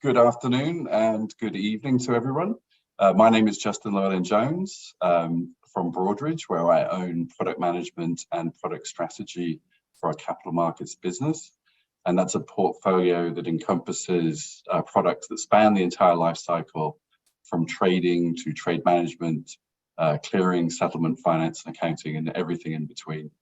Good afternoon and good evening to everyone. My name is Justin Llewellyn-Jones from Broadridge, where I own product management and product strategy for our capital markets business. And that's a portfolio that encompasses products that span the entire life cycle, from trading to trade management, clearing, settlement, finance, and accounting, and everything in between.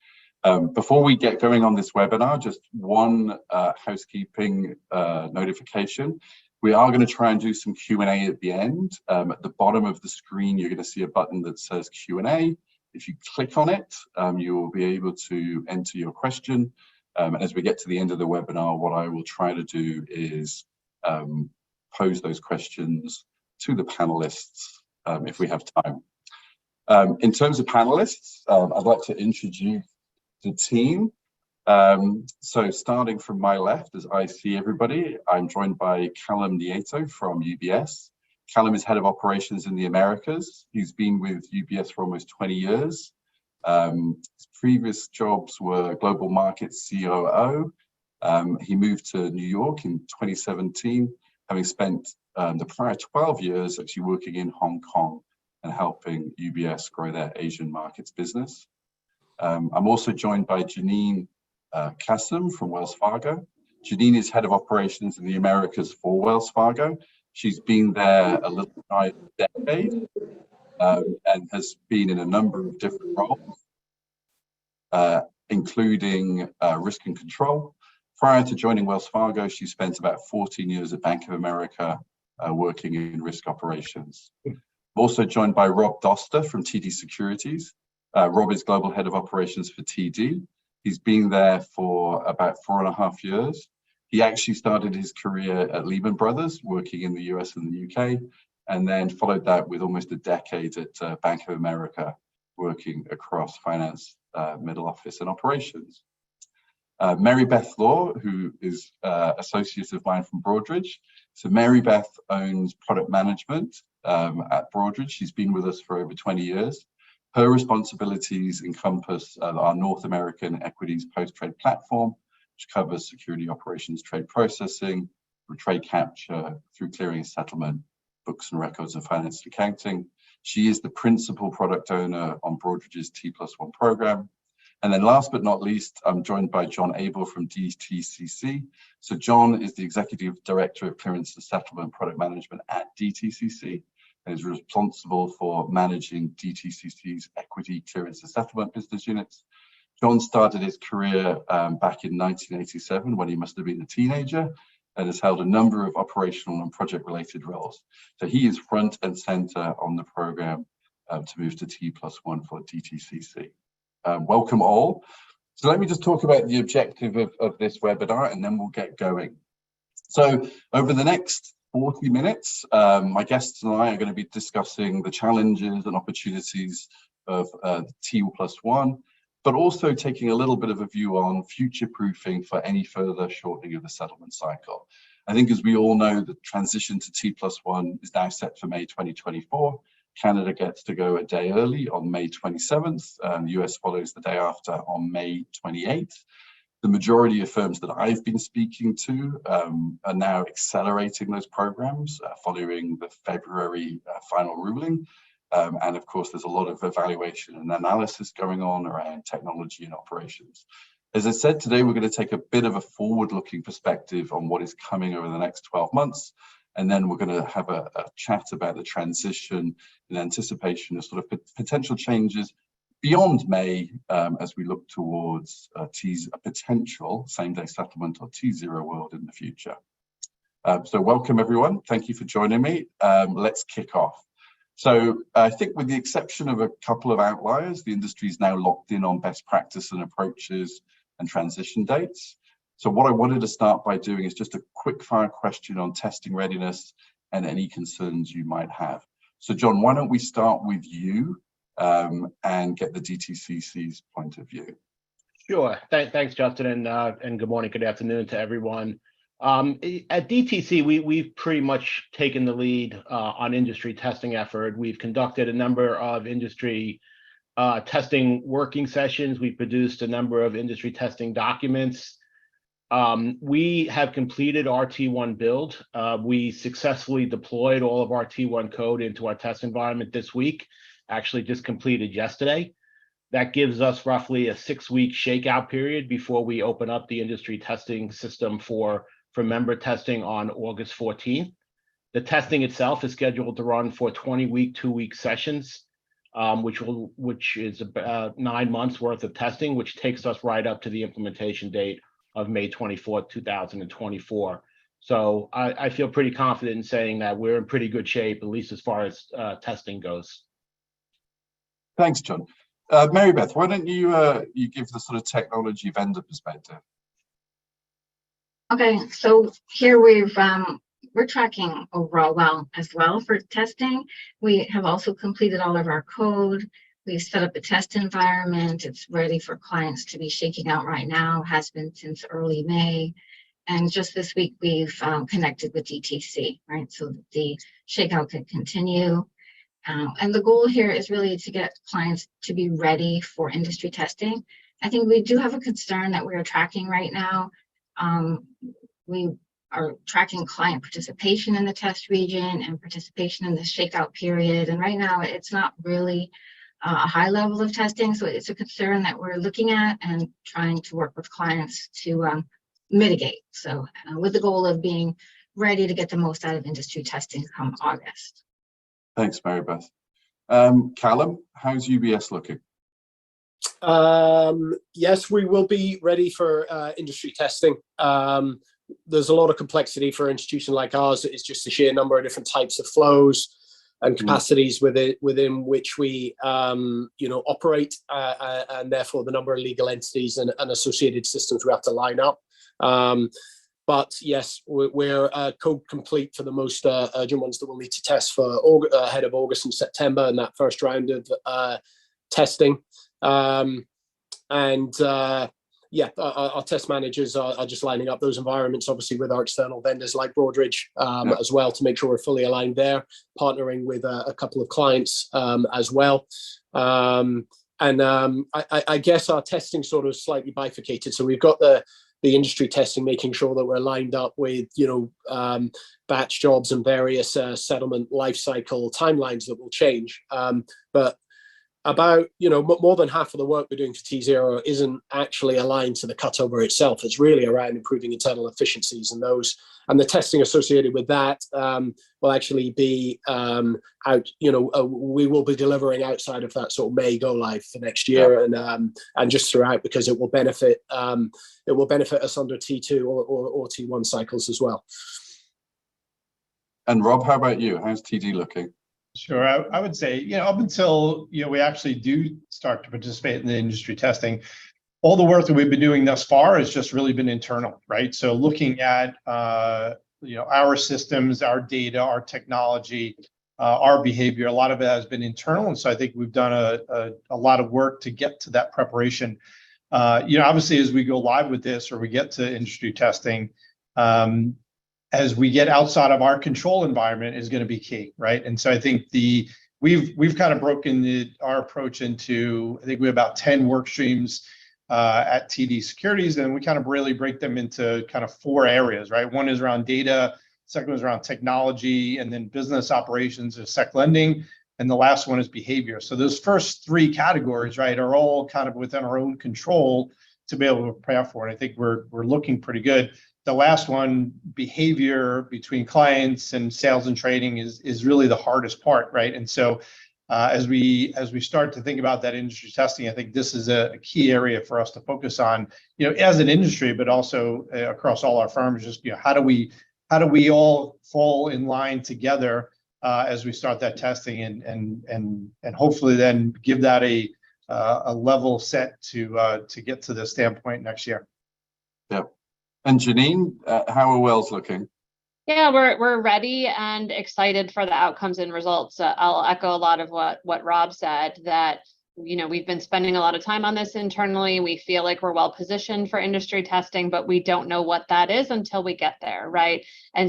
Before we get going on this webinar, just one housekeeping notification. We are going to try and do some Q&A at the end. At the bottom of the screen, you're going to see a button that says Q&A. If you click on it, you will be able to enter your question. And as we get to the end of the webinar, what I will try to do is pose those questions to the panelists if we have time. In terms of panelists, I'd like to introduce the team. So starting from my left, as I see everybody, I'm joined by Callum Nieto from UBS. Callum is head of operations in the Americas. He's been with UBS for almost 20 years. His previous jobs were global markets COO. He moved to New York in 2017, having spent the prior 12 years actually working in Hong Kong and helping UBS grow their Asian markets business. I'm also joined by Janine Kassem from Wells Fargo. Janine is head of operations in the Americas for Wells Fargo. She's been there a little shy of a decade and has been in a number of different roles, including risk and control. Prior to joining Wells Fargo, she spent about 14 years at Bank of America working in risk operations. I'm also joined by Rob Doster from TD Securities. Rob is global head of operations for TD. He's been there for about 4.5 years. He actually started his career at Lehman Brothers, working in the US and the UK, and then followed that with almost a decade at Bank of America, working across finance, middle office, and operations. Mary Beth Law, who is associate of mine from Broadridge. So Mary Beth owns product management at Broadridge. She's been with us for over 20 years. Her responsibilities encompass our North American equities post-trade platform, which covers security operations, trade processing, through trade capture, through clearing and settlement, books and records, and finance and accounting. She is the principal product owner on Broadridge's T+1 program. And then last but not least, I'm joined by John Abel from DTCC. So John is the Executive Director of Clearance and Settlement Product Management at DTCC, and is responsible for managing DTCC's equity clearance and settlement business units. John started his career back in 1987 when he must have been a teenager, and has held a number of operational and project-related roles. So he is front and center on the program to move to T+1 for DTCC. Welcome all. So let me just talk about the objective of this webinar, and then we'll get going. So over the next 40 minutes, my guests and I are going to be discussing the challenges and opportunities of T+1, but also taking a little bit of a view on future-proofing for any further shortening of the settlement cycle. I think, as we all know, the transition to T+1 is now set for May 2024. Canada gets to go a day early on May 27th, and the US follows the day after on May 28th. The majority of firms that I've been speaking to are now accelerating those programs following the February final ruling. And of course, there's a lot of evaluation and analysis going on around technology and operations. As I said, today we're going to take a bit of a forward-looking perspective on what is coming over the next 12 months. And then we're going to have a chat about the transition in anticipation of sort of potential changes beyond May, as we look towards a potential same-day settlement or T0 world in the future. So welcome everyone. Thank you for joining me. Let's kick off. So I think, with the exception of a couple of outliers, the industry is now locked in on best practice and approaches and transition dates. So what I wanted to start by doing is just a quick fire question on testing readiness and any concerns you might have. So John, why don't we start with you and get the DTCC's point of view? Sure. Thanks, Justin, and good morning, good afternoon to everyone. At DTC, we've pretty much taken the lead on industry testing effort. We've conducted a number of industry testing working sessions. We produced a number of industry testing documents. We have completed our T1 build. We successfully deployed all of our T1 code into our test environment this week, actually just completed yesterday. That gives us roughly a 6-week shakeout period before we open up the industry testing system for member testing on August 14th. The testing itself is scheduled to run for 20-week, 2-week sessions, which is about 9 months worth of testing, which takes us right up to the implementation date of May 24th, 2024. So I feel pretty confident in saying that we're in pretty good shape, at least as far as testing goes. Thanks, John. Mary Beth, why don't you give the sort of technology vendor perspective? Okay, so here we're tracking overall well as well for testing. We have also completed all of our code. We've set up a test environment. It's ready for clients to be shaking out right now, has been since early May. And just this week, we've connected with DTC, right? So that the shakeout can continue. And the goal here is really to get clients to be ready for industry testing. I think we do have a concern that we're tracking right now. We are tracking client participation in the test region and participation in the shakeout period. And right now, it's not really a high level of testing. So it's a concern that we're looking at and trying to work with clients to mitigate. So with the goal of being ready to get the most out of industry testing come August. Thanks, Mary Beth. Callum, how's UBS looking? Yes, we will be ready for industry testing. There's a lot of complexity for an institution like ours. It's just the sheer number of different types of flows and capacities within which we operate, and therefore the number of legal entities and associated systems we have to line up. But yes, we're code complete for the most urgent ones that we'll need to test for ahead of August and September and that first round of testing. Our test managers are just lining up those environments, obviously with our external vendors like Broadridge as well, to make sure we're fully aligned there, partnering with a couple of clients as well. I guess our testing sort of slightly bifurcated. So we've got the industry testing, making sure that we're lined up with, batch jobs and various settlement lifecycle timelines that will change. But about, more than half of the work we're doing for T0 isn't actually aligned to the cutover itself. It's really around improving internal efficiencies, and the testing associated with that will actually be out. We will be delivering outside of that sort of May go live for next year, and just throughout, because it will benefit us under T2 or T1 cycles as well. And Rob, how about you? How's TD looking? Sure, I would say, up until we actually do start to participate in the industry testing, all the work that we've been doing thus far has just really been internal, right? So looking at our systems, our data, our technology, our behavior, a lot of it has been internal, and so I think we've done a lot of work to get to that preparation. Obviously, as we go live with this or we get to industry testing, as we get outside of our control environment is going to be key, right? And so I think we've kind of broken our approach into, I think we have about 10 work streams at TD Securities, and we kind of really break them into kind of 4 areas, right? One is around data, second is around technology, and then business operations is sec lending, and the last one is behavior. So those first 3 categories, right, are all kind of within our own control to be able to prepare for it. I think we're looking pretty good. The last one, behavior between clients and sales and trading, is really the hardest part, right? And so as we start to think about that industry testing, I think this is a key area for us to focus on, as an industry, but also across all our firms. Just how do we all fall in line together as we start that testing, and hopefully then give that a level set to get to the standpoint next year. Yeah. And Janine, how are Wells looking? Yeah, we're ready and excited for the outcomes and results. I'll echo a lot of what Rob said, that we've been spending a lot of time on this internally. We feel like we're well positioned for industry testing, but we don't know what that is until we get there, right? And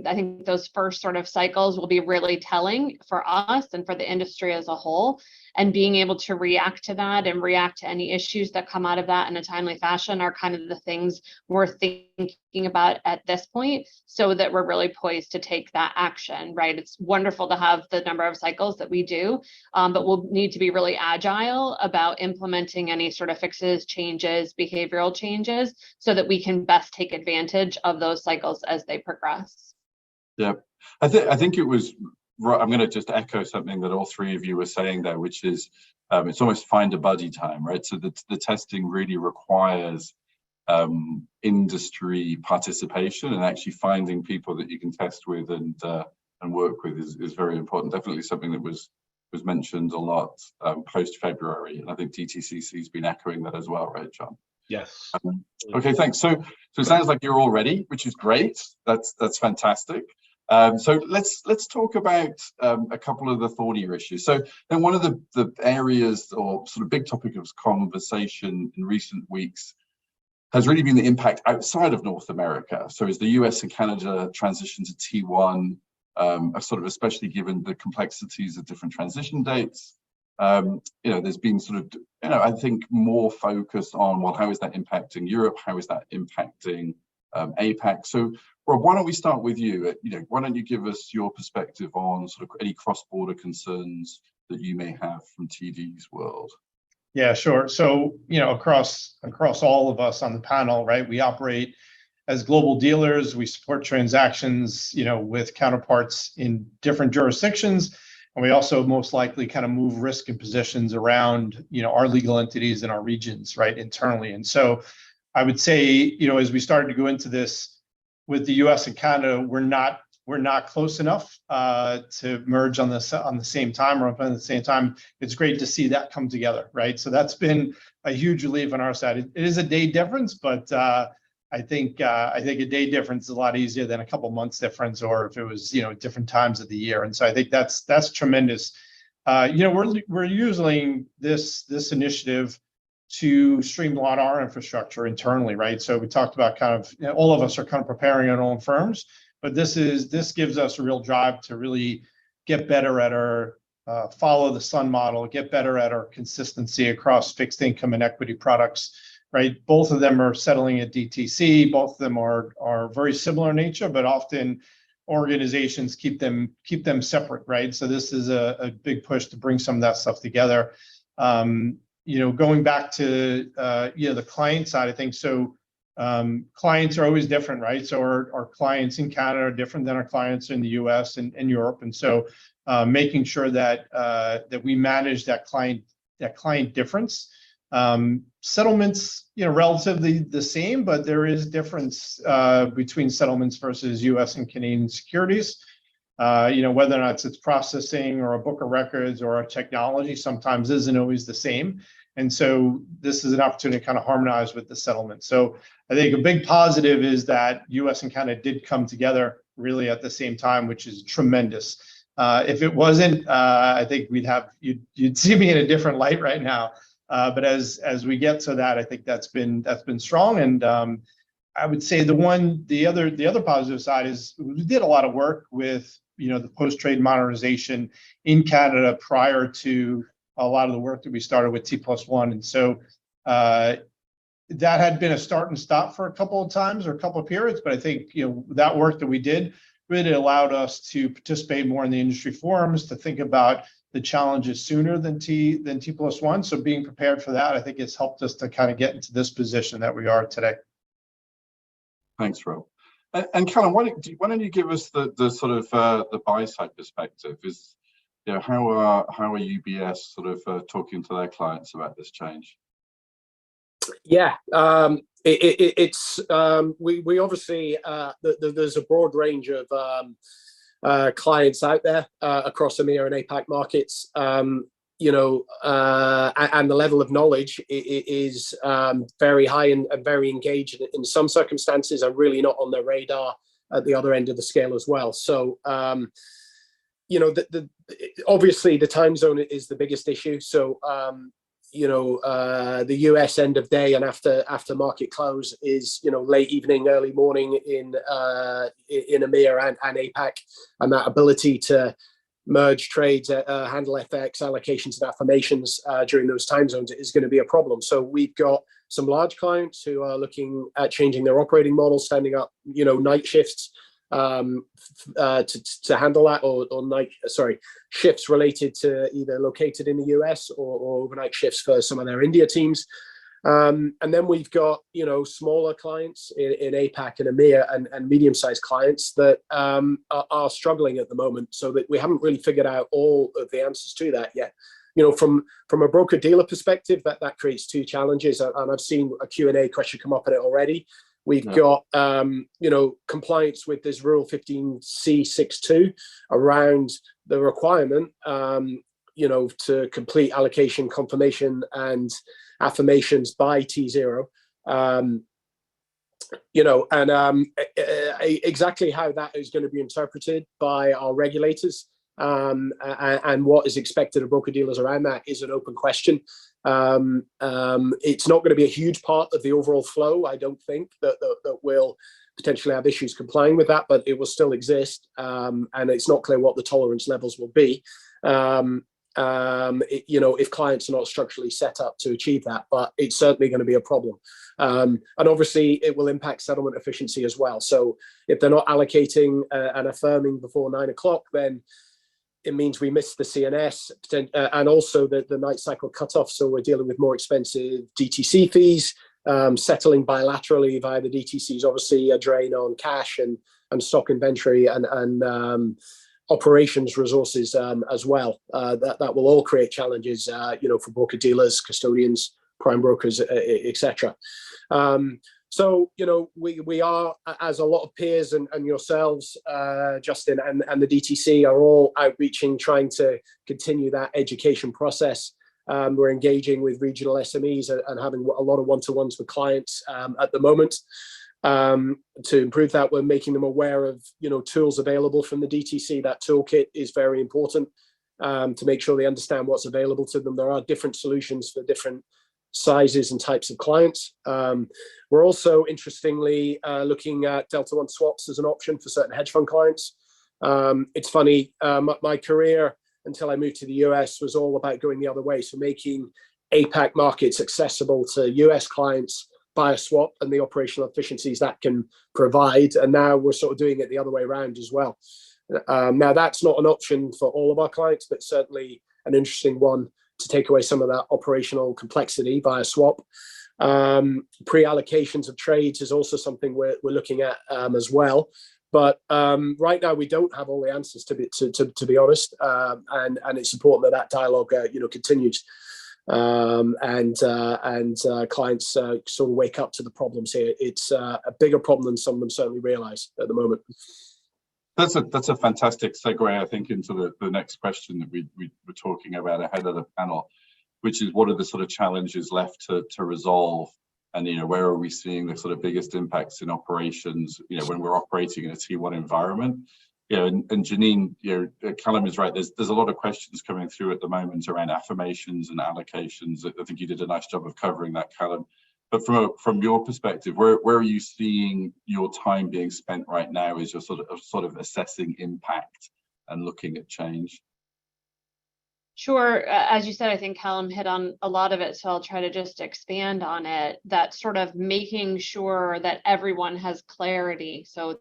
I think those first sort of cycles will be really telling for us and for the industry as a whole. and being able to react to that and react to any issues that come out of that in a timely fashion are kind of the things we're thinking about at this point, so that we're really poised to take that action, right? It's wonderful to have the number of cycles that we do, but we'll need to be really agile about implementing any sort of fixes, changes, behavioral changes, so that we can best take advantage of those cycles as they progress. Yeah, I think it was right. I'm going to just echo something that all three of you were saying there, which is it's almost find a buddy time, right? So the testing really requires industry participation, and actually finding people that you can test with and work with is very important. Definitely something that was mentioned a lot post February, and I think DTCC has been echoing that as well, right, John? Yes. Okay, thanks. So it sounds like you're all ready, which is great. That's fantastic. So let's talk about a couple of the thornier issues. So then one of the areas or sort of big topic of conversation in recent weeks has really been the impact outside of North America. So as the US and Canada transition to T1, sort of especially given the complexities of different transition dates, there's been sort of, I think more focus on, well, how is that impacting Europe? How is that impacting APAC? So Rob, why don't we start with you? Why don't you give us your perspective on sort of any cross-border concerns that you may have from TD's world? Yeah, sure. So, across all of us on the panel, right, we operate as global dealers. We support transactions, with counterparts in different jurisdictions. And we also most likely kind of move risk and positions around, our legal entities in our regions, right, internally. And so I would say, as we started to go into this with the US and Canada, we're not close enough to merge on the same time or at the same time. It's great to see that come together, right? So that's been a huge relief on our side. It is a day difference, but I think a day difference is a lot easier than a couple months difference, or if it was different times of the year. And so I think that's tremendous. We're using this initiative to streamline our infrastructure internally, right? So we talked about kind of all of us are kind of preparing our own firms, but this gives us a real drive to really get better at our follow the sun model, get better at our consistency across fixed income and equity products. Right, both of them are settling at DTC. Both of them are very similar in nature, but often organizations keep them separate, right? So this is a big push to bring some of that stuff together. Going back to the client side of things. So clients are always different, right? So our clients in Canada are different than our clients in the US and Europe, and so making sure that we manage that client difference. Settlements, relatively the same, but there is difference between settlements versus US and Canadian securities. Whether or not it's processing or a book of records or our technology sometimes isn't always the same. And so this is an opportunity to kind of harmonize with the settlement. So I think a big positive is that US and Canada did come together really at the same time, which is tremendous. If it wasn't, I think you'd see me in a different light right now. But as we get to that, I think that's been strong. And I would say the other positive side is we did a lot of work with the post-trade modernization in Canada prior to a lot of the work that we started with T+1, and so that had been a start and stop for a couple of times or a couple of periods. But I think that work that we did really allowed us to participate more in the industry forums, to think about the challenges sooner than T+1. So being prepared for that, I think it's helped us to kind of get into this position that we are today. Thanks, Rob. And Callum, why don't you give us the sort of the buy side perspective? How are UBS sort of talking to their clients about this change? Yeah, it's we obviously there's a broad range of clients out there across EMEA and APAC markets, and the level of knowledge is very high and very engaged in some circumstances, are really not on their radar at the other end of the scale as well. So, obviously the time zone is the biggest issue. So, the US end of day and after market close is late evening, early morning in EMEA and APAC, and that ability to merge trades, handle FX allocations and affirmations during those time zones is going to be a problem. So we've got some large clients who are looking at changing their operating model, standing up, night shifts to handle that, or shifts related to either located in the US or overnight shifts for some of their India teams. And then we've got, smaller clients in APAC and EMEA and medium-sized clients that are struggling at the moment, so that we haven't really figured out all of the answers to that yet. From a broker-dealer perspective, that creates two challenges, and I've seen a Q&A question come up on it already. We've got, compliance with this Rule 15C62 around the requirement, to complete allocation confirmation and affirmations by T0, exactly how that is going to be interpreted by our regulators, and what is expected of broker dealers around that is an open question. It's not going to be a huge part of the overall flow. I don't think that will potentially have issues complying with that, but it will still exist, and it's not clear what the tolerance levels will be. If clients are not structurally set up to achieve that, but it's certainly going to be a problem. And obviously it will impact settlement efficiency as well. So if they're not allocating and affirming before 9 o'clock, then it means we miss the CNS, and also the night cycle cutoff. So we're dealing with more expensive DTC fees. Settling bilaterally via the DTC is obviously a drain on cash and stock inventory and operations resources as well. That will all create challenges, for broker dealers, custodians, prime brokers, etc. So, we are, as a lot of peers and yourselves, Justin, and the DTC are all outreaching, trying to continue that education process. We're engaging with regional SMEs and having a lot of one-to-ones with clients at the moment. To improve that, we're making them aware of, tools available from the DTC. That toolkit is very important to make sure they understand what's available to them. There are different solutions for different sizes and types of clients. We're also, interestingly, looking at Delta One swaps as an option for certain hedge fund clients. It's funny, my career until I moved to the US was all about going the other way. So making APAC markets accessible to US clients by a swap and the operational efficiencies that can provide. And now we're sort of doing it the other way around as well. Now that's not an option for all of our clients, but certainly an interesting one to take away some of that operational complexity via swap. Pre-allocations of trades is also something we're looking at as well. But right now we don't have all the answers, to be honest, and it's important that dialogue continues, and clients sort of wake up to the problems here. It's a bigger problem than some of them certainly realise at the moment. That's a fantastic segue, I think, into the next question that we were talking about ahead of the panel, which is what are the sort of challenges left to resolve, and where are we seeing the sort of biggest impacts in operations when we're operating in a T1 environment. And Janine, Callum is right. There's a lot of questions coming through at the moment around affirmations and allocations. I think you did a nice job of covering that, Callum. But from your perspective, where are you seeing your time being spent right now as you're sort of assessing impact and looking at change? Sure. As you said, I think Callum hit on a lot of it, so I'll try to just expand on it. That sort of making sure that everyone has clarity. So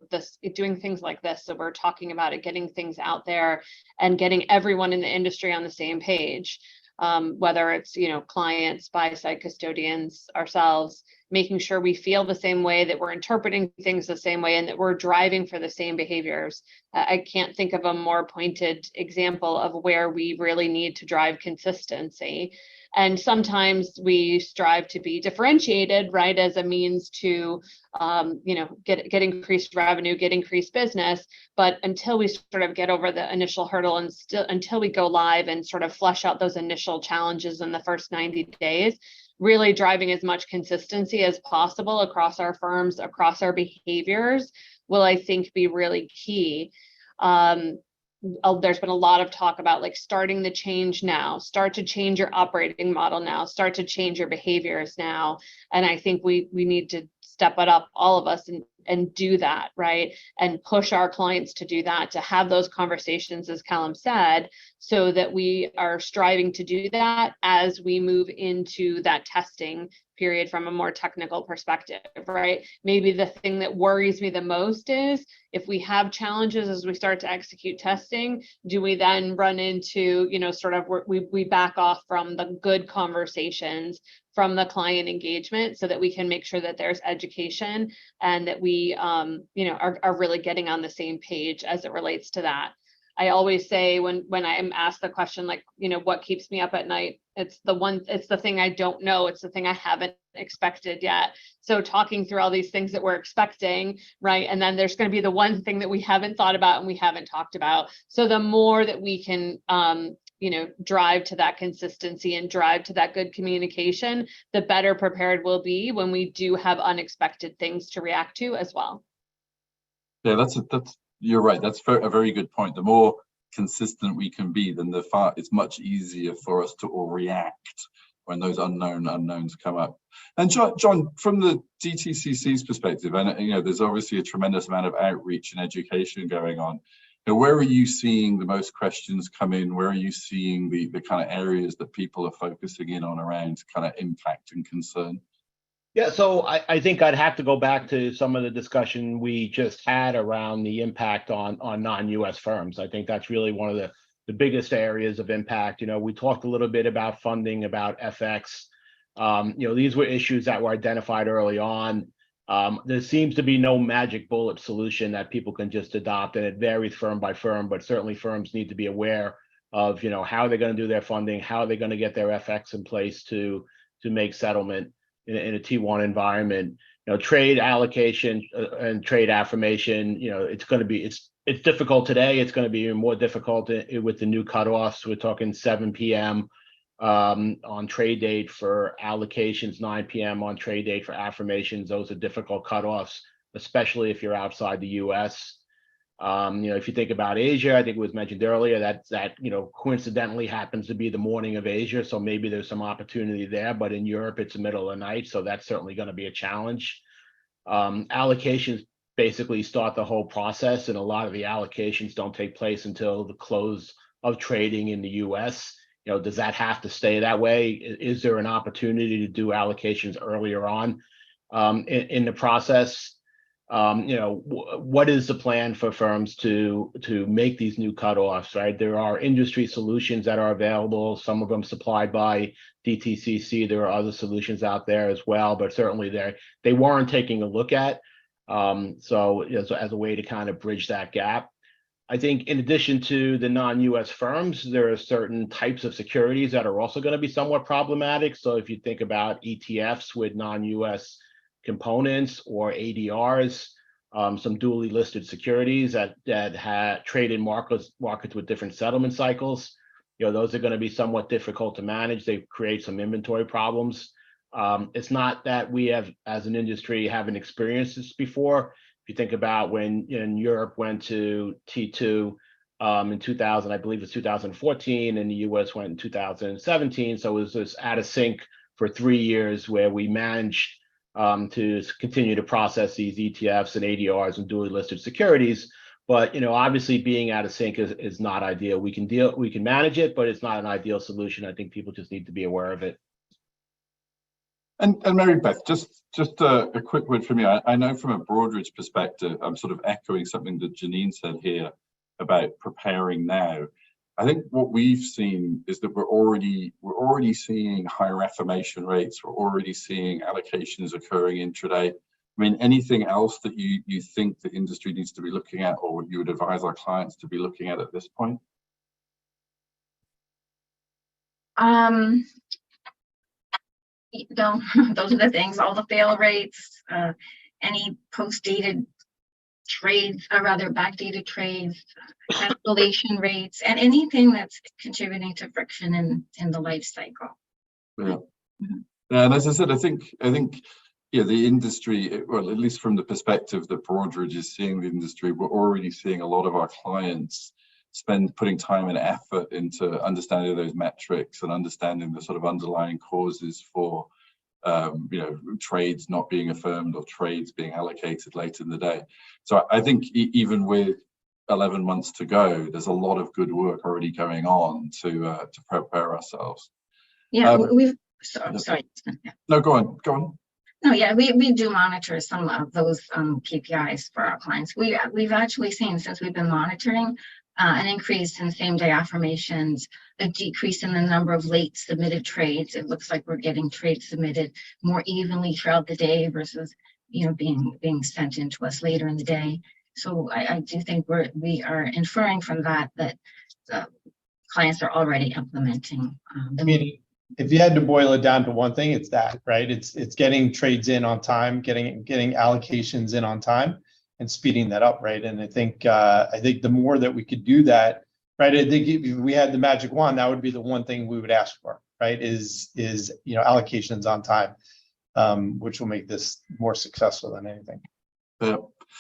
doing things like this, so we're talking about it, getting things out there and getting everyone in the industry on the same page. Whether it's, clients, buy-side custodians, ourselves, making sure we feel the same way, that we're interpreting things the same way, and that we're driving for the same behaviors. I can't think of a more pointed example of where we really need to drive consistency. And sometimes we strive to be differentiated, right, as a means to, get increased revenue, get increased business. But until we sort of get over the initial hurdle and until we go live and sort of flush out those initial challenges in the first 90 days, really driving as much consistency as possible across our firms, across our behaviors, will, I think, be really key. There's been a lot of talk about starting the change now, start to change your operating model now, start to change your behaviors now. And I think we need to step it up, all of us, and and do that, right? And push our clients to do that, to have those conversations, as Callum said, so that we are striving to do that as we move into that testing period from a more technical perspective, right? Maybe the thing that worries me the most is if we have challenges as we start to execute testing, do we then run into, you know, sort of we back off from the good conversations, from the client engagement, so that we can make sure that there's education and that we, you know, are really getting on the same page as it relates to that. I always say when I am asked the question, like, you know, what keeps me up at night? It's the thing I don't know. It's the thing I haven't expected yet. So talking through all these things that we're expecting, right? And then there's going to be the one thing that we haven't thought about and we haven't talked about. So the more that we can, you know, drive to that consistency and drive to that good communication, the better prepared we'll be when we do have unexpected things to react to as well. Yeah, you're right. That's a very good point. The more consistent we can be, then it's much easier for us to all react when those unknowns come up. And John, from the DTCC's perspective, and you know, there's obviously a tremendous amount of outreach and education going on. You know, where are you seeing the most questions come in? Where are you seeing the kind of areas that people are focusing in on around kind of impact and concern? Yeah, so I think I'd have to go back to some of the discussion we just had around the impact on non-US firms. I think that's really one of the biggest areas of impact. You know, we talked a little bit about funding, about FX. You know, these were issues that were identified early on. There seems to be no magic bullet solution that people can just adopt, and it varies firm by firm, but certainly firms need to be aware of, you know, how they're going to do their funding, how they're going to get their FX in place to make settlement in a T1 environment. You know, trade allocation and trade affirmation, you know, it's difficult today. It's going to be even more difficult with the new cutoffs. We're talking 7 p.m. On trade date for allocations, 9 p.m. on trade date for affirmations. Those are difficult cutoffs, especially if you're outside the U.S. You know, if you think about Asia, I think it was mentioned earlier that you know, coincidentally happens to be the morning of Asia, so maybe there's some opportunity there. But in Europe, it's the middle of the night, so that's certainly going to be a challenge. Allocations basically start the whole process, and a lot of the allocations don't take place until the close of trading in the U.S. You know, does that have to stay that way? Is there an opportunity to do allocations earlier on in the process? You know, what is the plan for firms to make these new cutoffs, right? There are industry solutions that are available, some of them supplied by DTCC. There are other solutions out there as well, but certainly they warrant taking a look at. So as a way to kind of bridge that gap. I think in addition to the non-US firms, there are certain types of securities that are also going to be somewhat problematic. So if you think about ETFs with non-US components or ADRs, some duly listed securities that had traded markets with different settlement cycles, you know, those are going to be somewhat difficult to manage. They create some inventory problems. It's not that we have, as an industry, haven't experienced this before. If you think about when Europe went to T2 in 2000, I believe it's 2014, and the US went in 2017. So it was this out of sync for 3 years where we managed to continue to process these ETFs and ADRs and duly listed securities. But, you know, obviously being out of sync is not ideal. We can manage it, but it's not an ideal solution. I think people just need to be aware of it. And Mary Beth, just a quick word from you. I know from a Broadridge perspective, I'm sort of echoing something that Janine said here about preparing now. I think what we've seen is that we're already seeing higher affirmation rates. We're already seeing allocations occurring intraday. I mean, anything else that you think the industry needs to be looking at, or what you would advise our clients to be looking at this point? No, those are the things, all the fail rates, any post-dated trades, or rather backdated trades, cancellation rates, and anything that's contributing to friction in the life cycle. Yeah. Yeah, and as I said, I think yeah, the industry, well, at least from the perspective that Broadridge is seeing the industry, we're already seeing a lot of our clients putting time and effort into understanding those metrics and understanding the sort of underlying causes for trades not being affirmed or trades being allocated late in the day. So I think even with 11 months to go, there's a lot of good work already going on to prepare ourselves. Yeah, sorry. No, go on. No, yeah, we do monitor some of those KPIs for our clients. We've actually seen, since we've been monitoring, an increase in same-day affirmations, a decrease in the number of late submitted trades. It looks like we're getting trades submitted more evenly throughout the day versus, being sent in to us later in the day. So I do think we are inferring from that clients are already implementing. If you had to boil it down to one thing, it's that, right? It's getting trades in on time, getting allocations in on time, and speeding that up, right? And I think the more that we could do that, right? I think if we had the magic wand, that would be the one thing we would ask for, right? Is allocations on time, which will make this more successful than anything.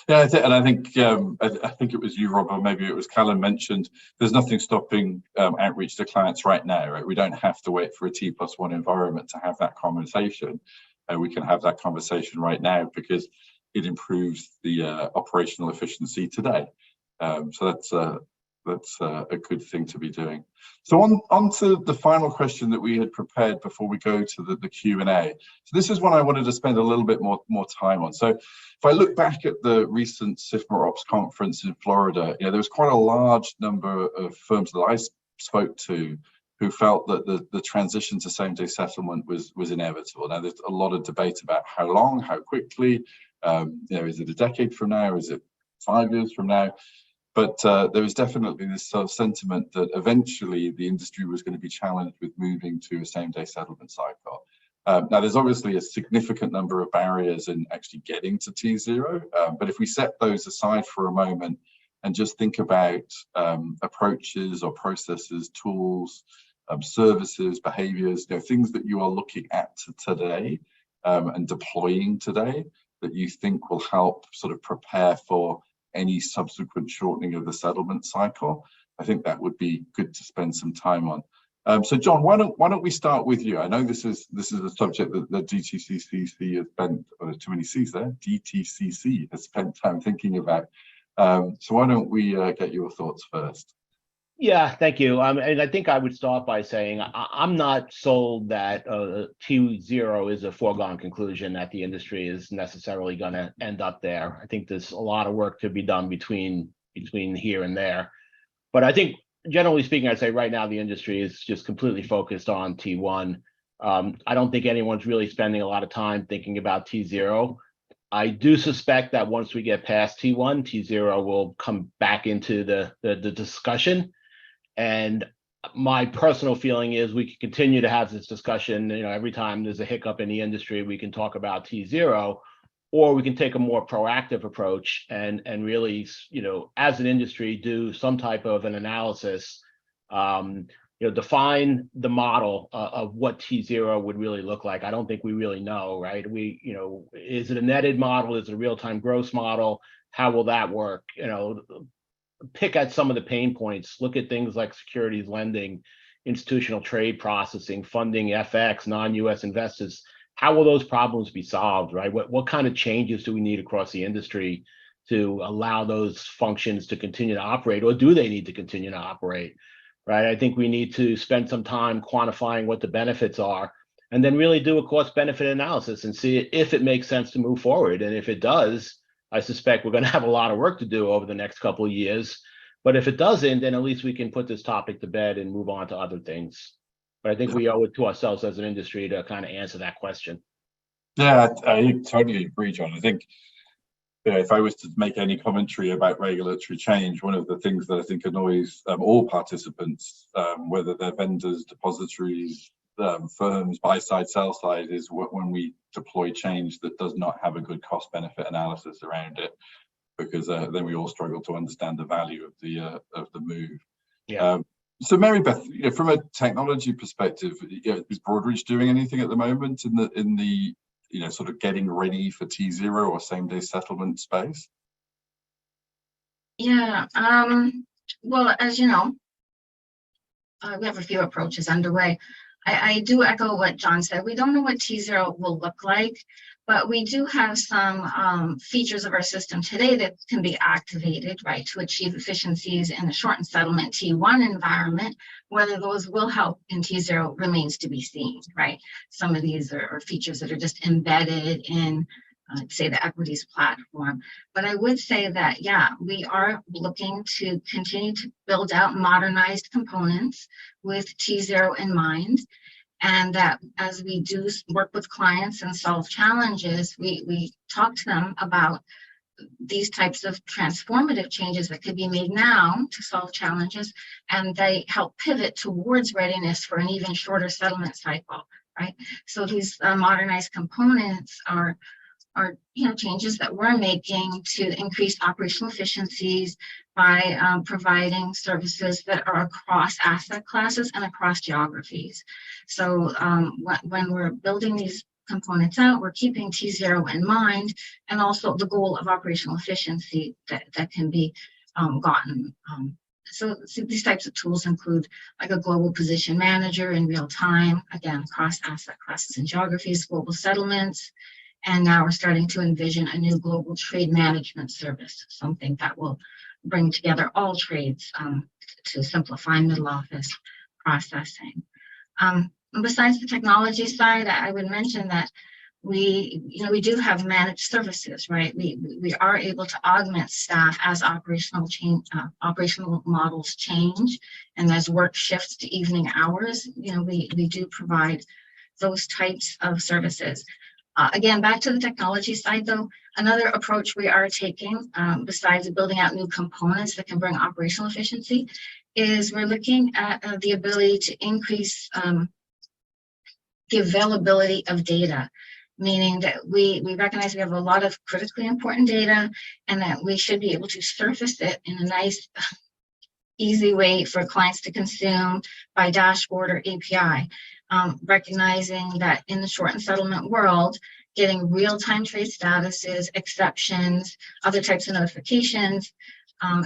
Yeah, and I think it was you, Rob, or maybe it was Callum mentioned. There's nothing stopping outreach to clients right now, right? We don't have to wait for a T+1 environment to have that conversation. We can have that conversation right now because it improves the operational efficiency today. So that's a good thing to be doing. So on to the final question that we had prepared before we go to the Q&A. So this is one I wanted to spend a little bit more time on. So if I look back at the recent SIFMA Ops conference in Florida, there was quite a large number of firms that I spoke to who felt that the transition to same-day settlement was inevitable. Now, there's a lot of debate about how long, how quickly. Is it a decade from now? Is it 5 years from now? But there was definitely this sort of sentiment that eventually the industry was going to be challenged with moving to a same-day settlement cycle. Now, there's obviously a significant number of barriers in actually getting to T0, but if we set those aside for a moment and just think about approaches or processes, tools, services, behaviors, things that you are looking at today and deploying today that you think will help sort of prepare for any subsequent shortening of the settlement cycle, I think that would be good to spend some time on. So John, why don't we start with you? I know this is a subject that the DTCC has spent, too many C's there, DTCC has spent time thinking about. So why don't we get your thoughts first? Yeah, thank you. And I think I would start by saying I'm not sold that T0 is a foregone conclusion, that the industry is necessarily going to end up there. I think there's a lot of work to be done between here and there. But I think, generally speaking, I'd say right now the industry is just completely focused on T1. I don't think anyone's really spending a lot of time thinking about T0. I do suspect that once we get past T1, T0 will come back into the discussion. And my personal feeling is we can continue to have this discussion. Every time there's a hiccup in the industry, we can talk about T0, or we can take a more proactive approach and really, as an industry, do some type of an analysis, define the model of what T0 would really look like. I don't think we really know, right? Is it a netted model? Is it a real-time gross model? How will that work? Pick at some of the pain points, look at things like securities lending, institutional trade processing, funding, FX, non-US investors. How will those problems be solved, right? What kind of changes do we need across the industry to allow those functions to continue to operate, or do they need to continue to operate, right? I think we need to spend some time quantifying what the benefits are, and then really do a cost-benefit analysis and see if it makes sense to move forward. And if it does, I suspect we're going to have a lot of work to do over the next couple of years. But if it doesn't, then at least we can put this topic to bed and move on to other things. But I think we owe it to ourselves as an industry to kind of answer that question. Yeah, I totally agree, John. I think if I was to make any commentary about regulatory change, one of the things that I think annoys all participants, whether they're vendors, depositories, firms, buy side, sell side, is when we deploy change that does not have a good cost benefit analysis around it, because then we all struggle to understand the value of the move. Yeah. So Mary Beth, from a technology perspective, is Broadridge doing anything at the moment in the sort of getting ready for T0 or same day settlement space? Yeah. Well, as you know, we have a few approaches underway. I do echo what John said. We don't know what T0 will look like, but we do have some features of our system today that can be activated, right, to achieve efficiencies in the shortened settlement T1 environment. Whether those will help in T0 remains to be seen, right? Some of these are features that are just embedded in, say, the equities platform. But I would say that, yeah, we are looking to continue to build out modernized components with T0 in mind. And that as we do work with clients and solve challenges, we talk to them about these types of transformative changes that could be made now to solve challenges, and they help pivot towards readiness for an even shorter settlement cycle, right? So these modernized components are changes that we're making to increase operational efficiencies by providing services that are across asset classes and across geographies. So when we're building these components out, we're keeping T0 in mind, and also the goal of operational efficiency that can be gotten. So these types of tools include like a global position manager in real time, again, across asset classes and geographies, global settlements. And now we're starting to envision a new global trade management service, something that will bring together all trades to simplify middle office processing. Besides the technology side, I would mention that we do have managed services, right? We are able to augment staff as operational models change, and as work shifts to evening hours. We do provide those types of services. Again, back to the technology side, though, another approach we are taking, besides building out new components that can bring operational efficiency, is we're looking at the ability to increase the availability of data, meaning that we recognize we have a lot of critically important data, and that we should be able to surface it in a nice, easy way for clients to consume by dashboard or API. Recognizing that in the shortened settlement world, getting real-time trade statuses, exceptions, other types of notifications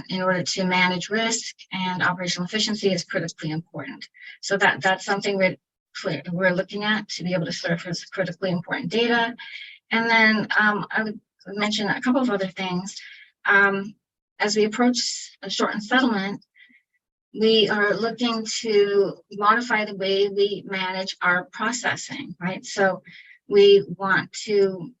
in order to manage risk and operational efficiency is critically important. So that's something we're looking at, to be able to surface critically important data. And then I would mention a couple of other things. As we approach a shortened settlement, we are looking to modify the way we manage our processing, right? So we want to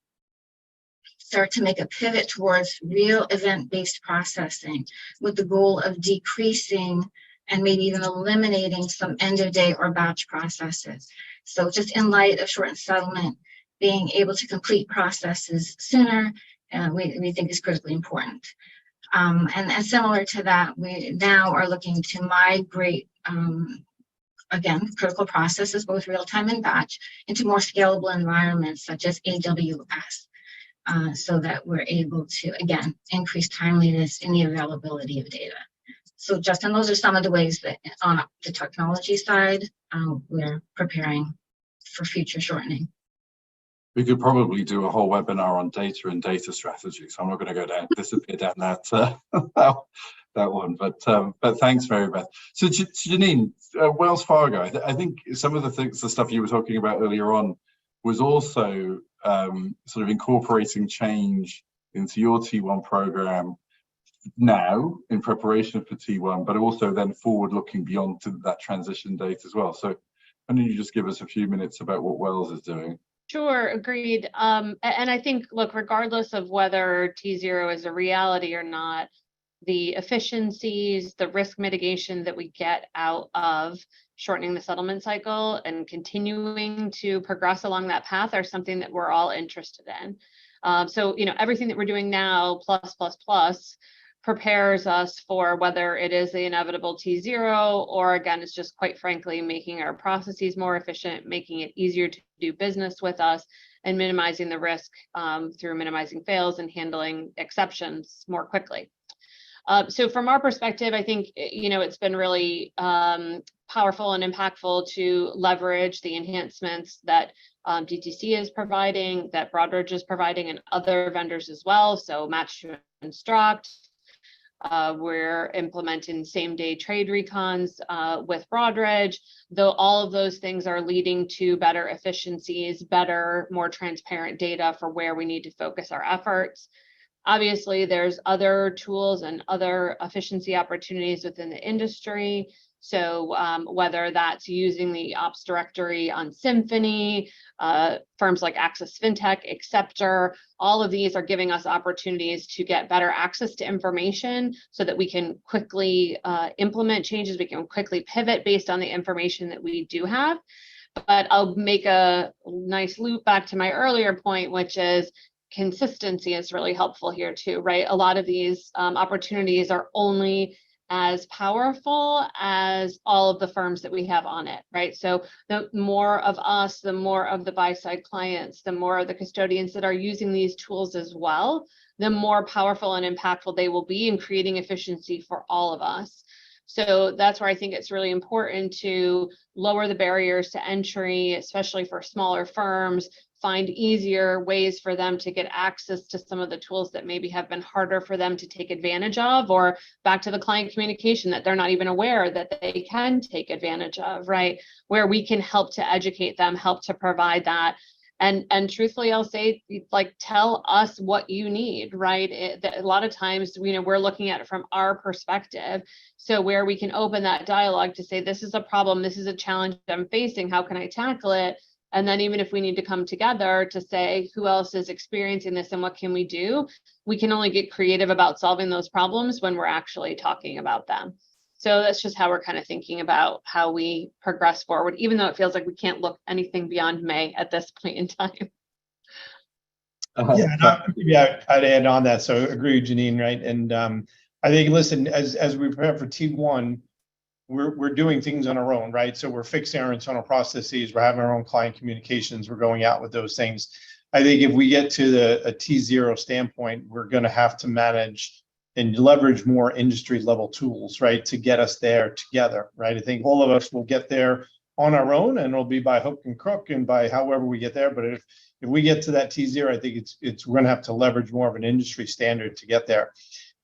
start to make a pivot towards real event-based processing, with the goal of decreasing and maybe even eliminating some end-of-day or batch processes. So just in light of shortened settlement, being able to complete processes sooner, we think is critically important. And similar to that, we now are looking to migrate, again, critical processes, both real-time and batch, into more scalable environments such as AWS, so that we're able to, again, increase timeliness in the availability of data. So Justin, those are some of the ways that on the technology side, we're preparing for future shortening. We could probably do a whole webinar on data and data strategy, so I'm not going to go disappear down that that one. But thanks, Mary Beth. So Janine, Wells Fargo, I think some of the stuff you were talking about earlier on was also sort of incorporating change into your T1 program now in preparation for T1, but also then forward looking beyond to that transition date as well. So why don't you just give us a few minutes about what Wells is doing? Sure, agreed. And I think, look, regardless of whether T0 is a reality or not, the efficiencies, the risk mitigation that we get out of shortening the settlement cycle and continuing to progress along that path are something that we're all interested in. So, everything that we're doing now, plus, prepares us for whether it is the inevitable T0, or again, it's just quite frankly making our processes more efficient, making it easier to do business with us, and minimizing the risk through minimizing fails and handling exceptions more quickly. So from our perspective, I think, it's been really powerful and impactful to leverage the enhancements that DTC is providing, that Broadridge is providing, and other vendors as well. So match to instruct, We're implementing same-day trade recons with Broadridge, though all of those things are leading to better efficiencies, better, more transparent data for where we need to focus our efforts. Obviously, there's other tools and other efficiency opportunities within the industry. So whether that's using the ops directory on Symphony, firms like Access FinTech, Acceptor, all of these are giving us opportunities to get better access to information so that we can quickly implement changes, we can quickly pivot based on the information that we do have. But I'll make a nice loop back to my earlier point, which is consistency is really helpful here too, right? A lot of these opportunities are only as powerful as all of the firms that we have on it, right? So the more of us, the more of the buy-side clients, the more of the custodians that are using these tools as well, the more powerful and impactful they will be in creating efficiency for all of us. So that's where I think it's really important to lower the barriers to entry, especially for smaller firms, find easier ways for them to get access to some of the tools that maybe have been harder for them to take advantage of, or back to the client communication that they're not even aware that they can take advantage of, right? Where we can help to educate them, help to provide that. And truthfully, I'll say, like, tell us what you need, right? A lot of times, we're looking at it from our perspective. So where we can open that dialogue to say, this is a problem, this is a challenge I'm facing, how can I tackle it? And then even if we need to come together to say who else is experiencing this and what can we do, we can only get creative about solving those problems when we're actually talking about them. So that's just how we're kind of thinking about how we progress forward, even though it feels like we can't look anything beyond May at this point in time. Yeah, I'd add on that. So agree, Janine, right? And I think, listen, as we prepare for T1, we're doing things on our own, right? So we're fixing our internal processes, we're having our own client communications, we're going out with those things. I think if we get to a T0 standpoint, we're going to have to manage and leverage more industry level tools, right, to get us there together, right? I think all of us will get there on our own, and it'll be by hook and crook and by however we get there. But if we get to that T0, I think we're going to have to leverage more of an industry standard to get there.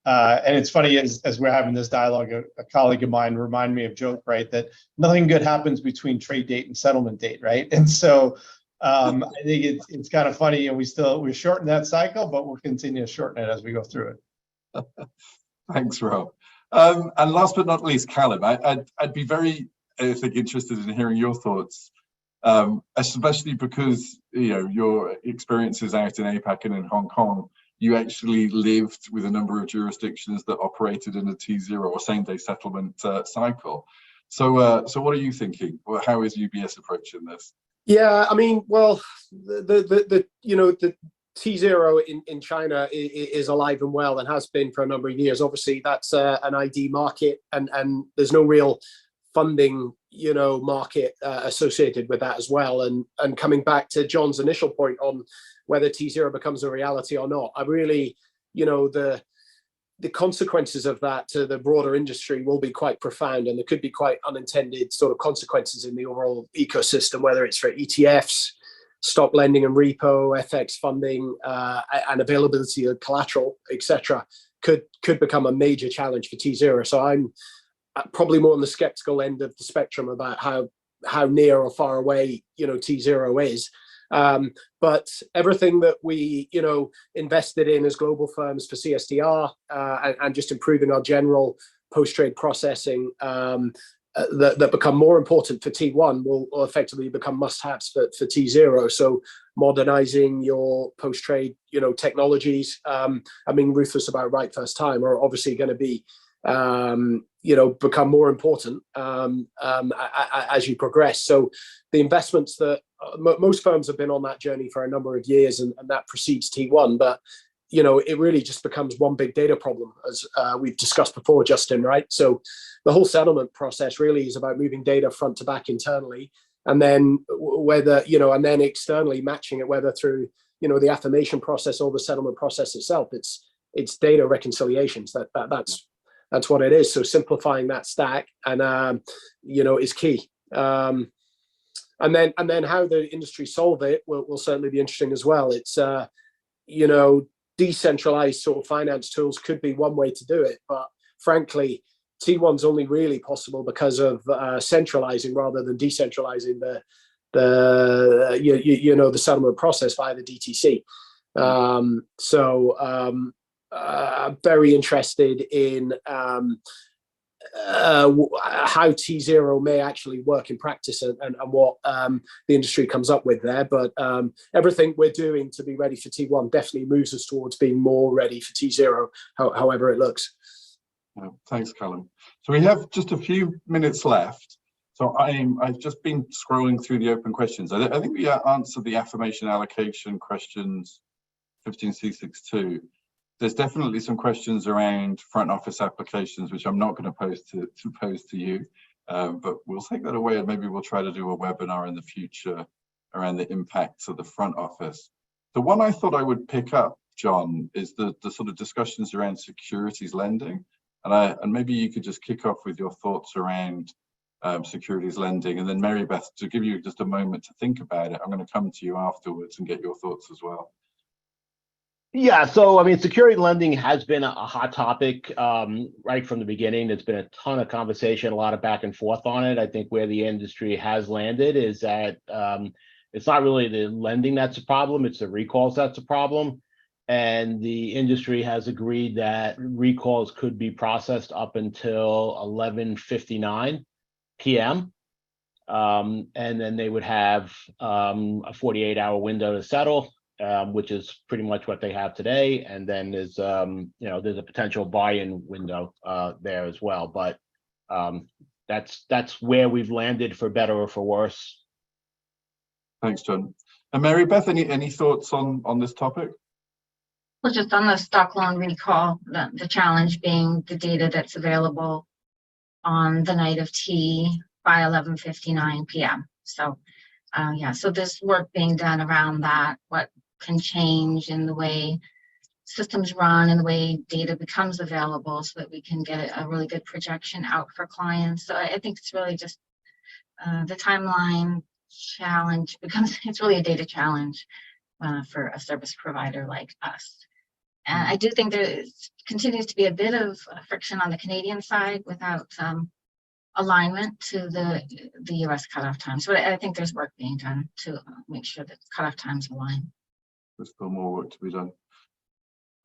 And it's funny, as we're having this dialogue, a colleague of mine reminded me of a joke, right, that nothing good happens between trade date and settlement date, right? And so I think it's kind of funny, and we shorten that cycle, but we'll continue to shorten it as we go through it. Thanks, Rob. And last but not least, Callum, I'd be very, I think, interested in hearing your thoughts, especially because your experiences out in APAC and in Hong Kong. You actually lived with a number of jurisdictions that operated in a T0 or same-day settlement cycle. So what are you thinking? Well, how is UBS approaching this? Yeah, I mean, well, the T0 in China is alive and well and has been for a number of years. Obviously, that's an ID market, and there's no real funding, market associated with that as well. And coming back to John's initial point on whether T0 becomes a reality or not, I really, the consequences of that to the broader industry will be quite profound, and there could be quite unintended sort of consequences in the overall ecosystem, whether it's for ETFs, stock lending and repo, FX funding, and availability of collateral, etc., could become a major challenge for T0. So I'm probably more on the skeptical end of the spectrum about how near or far away T0 is. But everything that we invested in as global firms for CSDR and just improving our general post-trade processing that become more important for T1 will effectively become must-haves for T0. So modernizing your post-trade technologies, being ruthless about right first time are obviously going to be become more important as you progress. So the investments that most firms have been on that journey for a number of years, and that precedes T1, but it really just becomes one big data problem, as we've discussed before, Justin, right? So the whole settlement process really is about moving data front to back internally, and then and then externally matching it, whether through the affirmation process or the settlement process itself. It's data reconciliations. That's what it is. So simplifying that stack and is key. And then how the industry solve it will certainly be interesting as well. It's decentralized sort of finance tools could be one way to do it, but frankly, T1's only really possible because of centralizing rather than decentralizing the settlement process via the DTC. I'm very interested in how T0 may actually work in practice and what the industry comes up with there. But everything we're doing to be ready for T1 definitely moves us towards being more ready for T0, however it looks. Thanks, Callum. So we have just a few minutes left. So I've just been scrolling through the open questions. I think we answered the affirmation allocation questions 15C62. There's definitely some questions around front office applications, which I'm not going to pose to you, but we'll take that away and maybe we'll try to do a webinar in the future around the impacts of the front office. The one I thought I would pick up, John, is the sort of discussions around securities lending. And maybe you could just kick off with your thoughts around securities lending, and then Mary Beth, to give you just a moment to think about it, I'm going to come to you afterwards and get your thoughts as well. Yeah, so I mean, security lending has been a hot topic right from the beginning. There's been a ton of conversation, a lot of back and forth on it. I think where the industry has landed is that it's not really the lending that's a problem, it's the recalls that's a problem. And the industry has agreed that recalls could be processed up until 11:59 p.m. And then they would have a 48-hour window to settle, which is pretty much what they have today. And then there's there's a potential buy-in window there as well. But that's where we've landed, for better or for worse. Thanks, John. And Mary Beth, any thoughts on this topic? Well, just on the stock loan recall, the challenge being the data that's available on the night of T by 11:59 p.m. So, so there's work being done around that, what can change in the way systems run and the way data becomes available so that we can get a really good projection out for clients. So I think it's really just the timeline challenge it's really a data challenge for a service provider like us. And I do think there continues to be a bit of friction on the Canadian side without alignment to the US cutoff time. So I think there's work being done to make sure that cutoff times align. There's still more work to be done.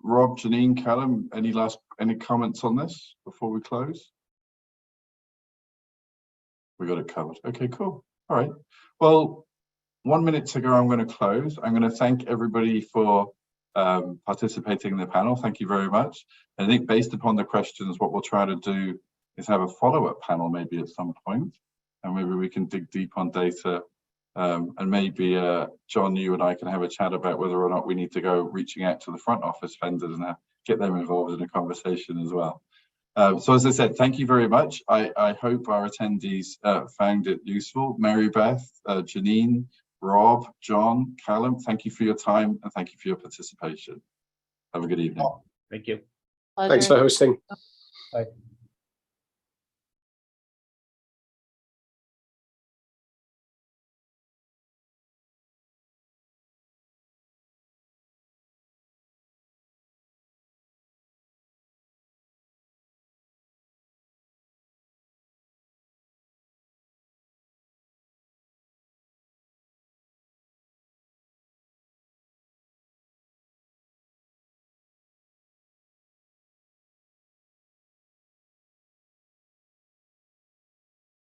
Rob, Janine, Callum, any comments on this before we close? We got it covered. Okay, cool. All right. Well, 1 minute to go, I'm going to close. I'm going to thank everybody for participating in the panel. Thank you very much. I think based upon the questions, what we'll try to do is have a follow-up panel maybe at some point, and maybe we can dig deep on data, and maybe John, you and I can have a chat about whether or not we need to go reaching out to the front office vendors and get them involved in a conversation as well. So as I said, thank you very much. I hope our attendees found it useful. Mary Beth, Janine, Rob, John, Callum, thank you for your time and thank you for your participation. Have a good evening. Thank you. Pleasure. Thanks for hosting. Bye.